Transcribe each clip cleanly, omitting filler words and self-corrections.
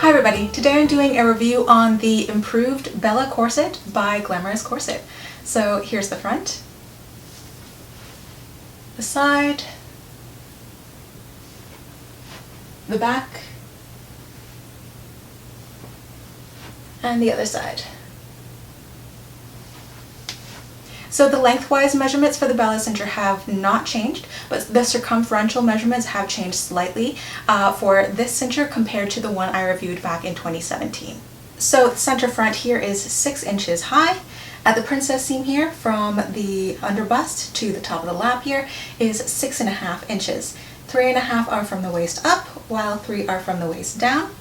Hi everybody, today I'm doing a review on the improved Bella corset by Glamorous Corset. So here's the front, the side, the back, and the other side. So the lengthwise measurements for the Bella Cincher have not changed, but the circumferential measurements have changed slightly for this cincher compared to the one I reviewed back in 2017. So the center front here is 6 inches high. At the princess seam here, from the under bust to the top of the lap here, is 6.5 inches. 3.5 are from the waist up, while 3 are from the waist down.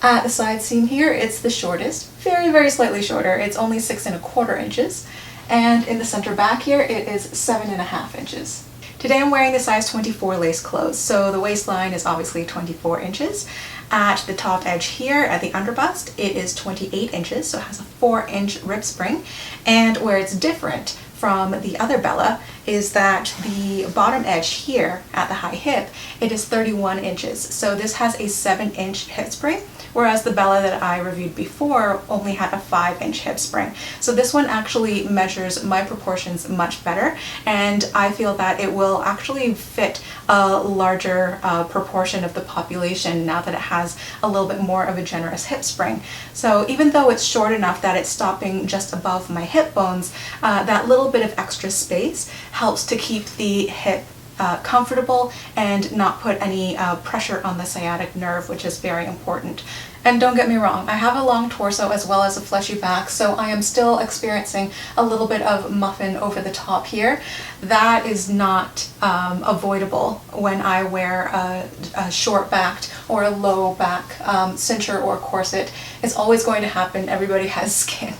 At the side seam here, it's the shortest, very slightly shorter. It's only 6.25 inches. And in the center back here, it is 7.5 inches. Today I'm wearing the size 24 lace clothes, so the waistline is obviously 24 inches. At the top edge here, at the under bust, it is 28 inches, so it has a 4-inch rib spring. And where it's different from the other Bella is that the bottom edge here at the high hip, it is 31 inches. So this has a 7-inch hip spring, whereas the Bella that I reviewed before only had a 5-inch hip spring. So this one actually measures my proportions much better, and I feel that it will actually fit a larger proportion of the population now that it has a little bit more of a generous hip spring. So even though it's short enough that it's stopping just above my hip bones, that little bit of extra space helps to keep the hip comfortable and not put any pressure on the sciatic nerve, which is very important. And don't get me wrong, I have a long torso as well as a fleshy back, so I am still experiencing a little bit of muffin over the top here. That is not avoidable when I wear a short-backed or a low-back cincher or corset. It's always going to happen. Everybody has skin.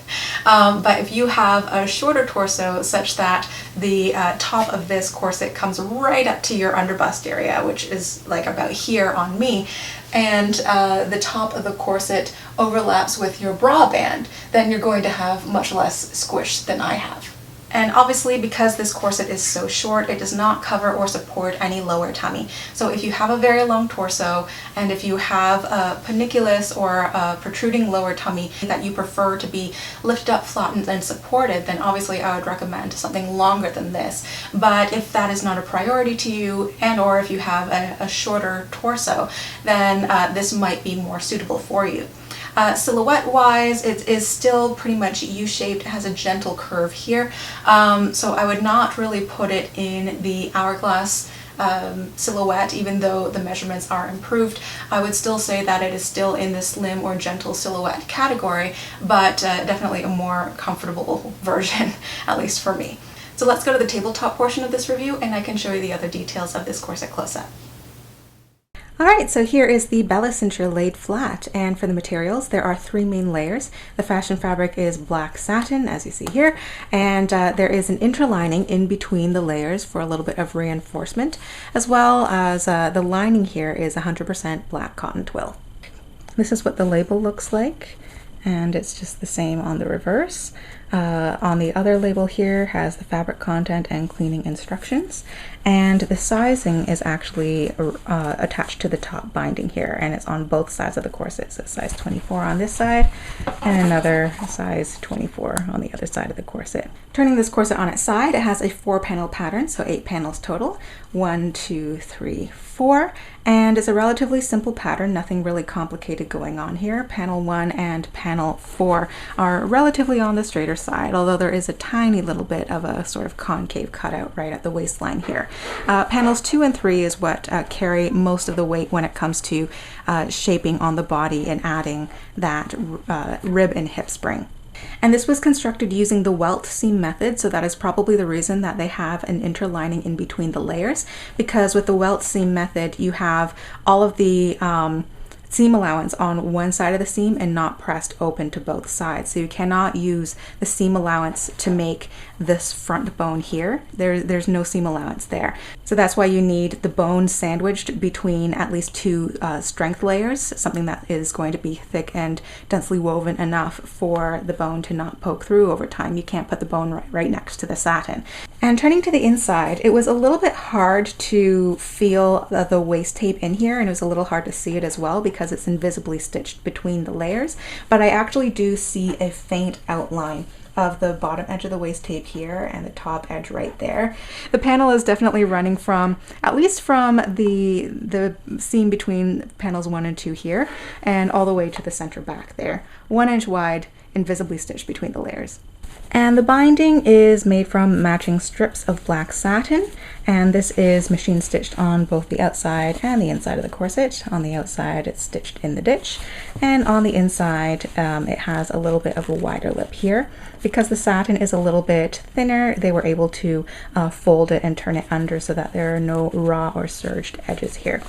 But if you have a shorter torso such that the top of this corset comes right up to your underbust area, which is like about here on me, and the top of the corset overlaps with your bra band, then you're going to have much less squish than I have. And obviously, because this corset is so short, it does not cover or support any lower tummy. So if you have a very long torso, and if you have a paniculus or a protruding lower tummy that you prefer to be lifted up, flattened, and supported, then obviously I would recommend something longer than this. But if that is not a priority to you, and or if you have a shorter torso, then this might be more suitable for you. Silhouette-wise, it is still pretty much U-shaped. It has a gentle curve here, so I would not really put it in the hourglass silhouette, even though the measurements are improved. I would still say that it is still in the slim or gentle silhouette category, but definitely a more comfortable version, at least for me. So let's go to the tabletop portion of this review, and I can show you the other details of this corset close-up. Alright, so here is the Bella Cincher laid flat, and for the materials there are 3 main layers. The fashion fabric is black satin, as you see here, and there is an interlining in between the layers for a little bit of reinforcement, as well as the lining here is 100% black cotton twill. This is what the label looks like, and it's just the same on the reverse. On the other label here has the fabric content and cleaning instructions, and the sizing is actually attached to the top binding here, and it's on both sides of the corset. So size 24 on this side and another size 24 on the other side of the corset. Turning this corset on its side, it has a 4-panel pattern, so 8 panels total. 1, 2, 3, 4, and it's a relatively simple pattern, nothing really complicated going on here. Panel 1 and panel 4 are relatively on the straighter side, although there is a tiny little bit of a sort of concave cutout right at the waistline here. Panels 2 and 3 is what carry most of the weight when it comes to shaping on the body and adding that rib and hip spring. And this was constructed using the welt seam method, so that is probably the reason that they have an interlining in between the layers, because with the welt seam method you have all of the seam allowance on one side of the seam and not pressed open to both sides. So you cannot use the seam allowance to make this front bone here. There's no seam allowance there. So that's why you need the bone sandwiched between at least 2 strength layers, something that is going to be thick and densely woven enough for the bone to not poke through over time. You can't put the bone right next to the satin. And And turning to the inside, it was a little bit hard to feel the waist tape in here, and it was a little hard to see it as well because it's invisibly stitched between the layers, but I actually do see a faint outline of the bottom edge of the waist tape here and the top edge right there. The panel is definitely running from, at least from the seam between panels 1 and 2 here, and all the way to the center back there. 1 inch wide, invisibly stitched between the layers. And the binding is made from matching strips of black satin, and this is machine stitched on both the outside and the inside of the corset. On the outside it's stitched in the ditch, and on the inside it has a little bit of a wider lip here. Because the satin is a little bit thinner, they were able to fold it and turn it under so that there are no raw or serged edges here.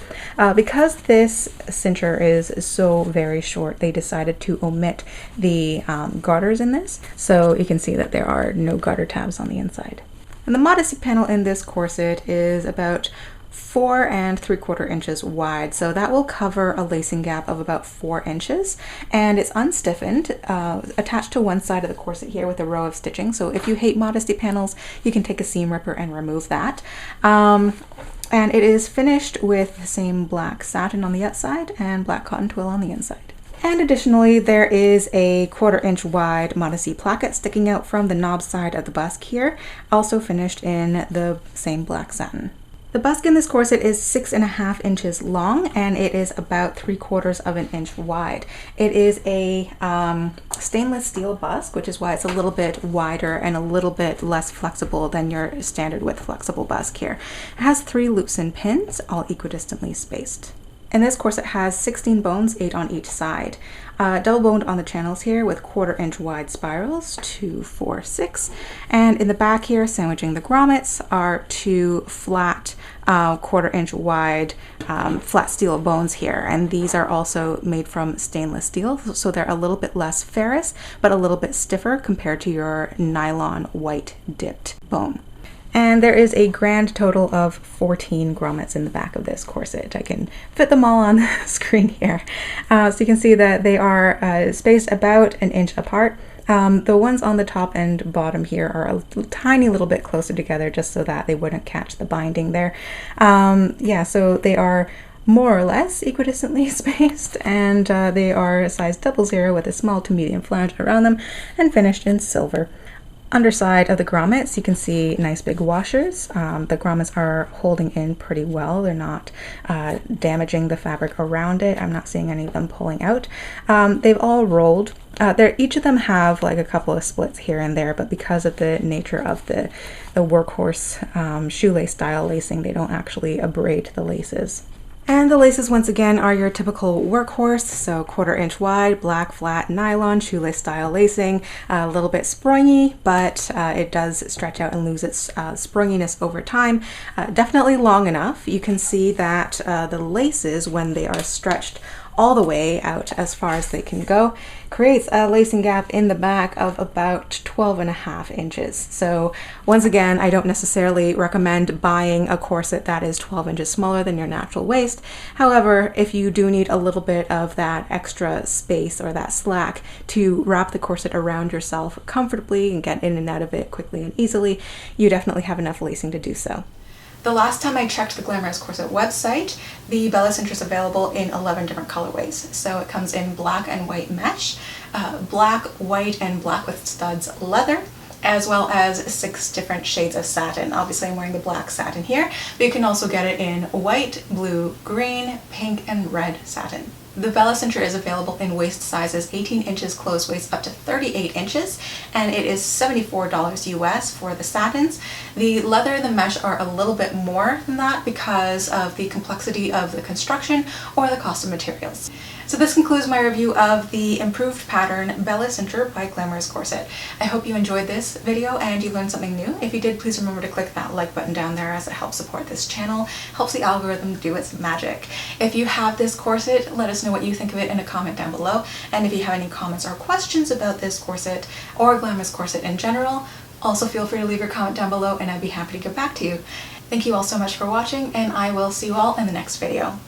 Because this cincher is so very short, they decided to omit the garters in this, so you can see that there are no garter tabs on the inside. And the Modesty panel in this corset is about 4 3/4 inches wide, so that will cover a lacing gap of about 4 inches, and it's unstiffened, attached to one side of the corset here with a row of stitching. So if you hate Modesty panels, you can take a seam ripper and remove that. And it is finished with the same black satin on the outside and black cotton twill on the inside. And additionally, there is a 1/4 inch wide Modesty placket sticking out from the knob side of the busk here, also finished in the same black satin. The busk in this corset is 6.5 inches long, and it is about 3/4 of an inch wide. It is a stainless steel busk, which is why it's a little bit wider and a little bit less flexible than your standard width flexible busk here. It has 3 loops and pins, all equidistantly spaced. And this corset has 16 bones, 8 on each side. Double boned on the channels here with 1/4 inch wide spirals, 2, 4, 6. And in the back here, sandwiching the grommets, are 2 flat 1/4 inch wide flat steel bones here. And these are also made from stainless steel, so they're a little bit less ferrous, but a little bit stiffer compared to your nylon white dipped bone. And there is a grand total of 14 grommets in the back of this corset. I can fit them all on the screen here. So you can see that they are spaced about an inch apart. The ones on the top and bottom here are a tiny little bit closer together just so that they wouldn't catch the binding there. Yeah, so they are more or less equidistantly spaced, and they are size 00 with a small to medium flange around them and finished in silver. Underside of the grommets, you can see nice big washers. The grommets are holding in pretty well. They're not damaging the fabric around it. I'm not seeing any of them pulling out. They've all rolled. Each of them have like a couple of splits here and there, but because of the nature of the workhorse shoelace style lacing, they don't actually abrade the laces. And the laces, once again, are your typical workhorse, so 1/4 inch wide, black flat nylon shoelace style lacing, a little bit springy, but it does stretch out and lose its springiness over time. Definitely long enough. You can see that the laces, when they are stretched all the way out as far as they can go, creates a lacing gap in the back of about 12.5 inches. So once again, I don't necessarily recommend buying a corset that is 12 inches smaller than your natural waist. However, if you do need a little bit of that extra space or that slack to wrap the corset around yourself comfortably and get in and out of it quickly and easily, you definitely have enough lacing to do so. The last time I checked the Glamorous Corset website, the Bella Cincher is available in 11 different colorways. So it comes in black and white mesh, black, white, and black with studs leather, as well as 6 different shades of satin. Obviously I'm wearing the black satin here, but you can also get it in white, blue, green, pink, and red satin. The Bella Cincher is available in waist sizes 18 inches closed waist up to 38 inches, and it is $74 US for the satins. The leather and the mesh are a little bit more than that because of the complexity of the construction or the cost of materials. So this concludes my review of the improved pattern Bella Cincher by Glamorous Corset. I hope you enjoyed this video and you learned something new. If you did, please remember to click that like button down there, as it helps support this channel, helps the algorithm do its magic. If you have this corset, let us know what you think of it in a comment down below. And if you have any comments or questions about this corset or Glamorous Corset in general, also feel free to leave your comment down below and I'd be happy to get back to you. Thank you all so much for watching, and I will see you all in the next video.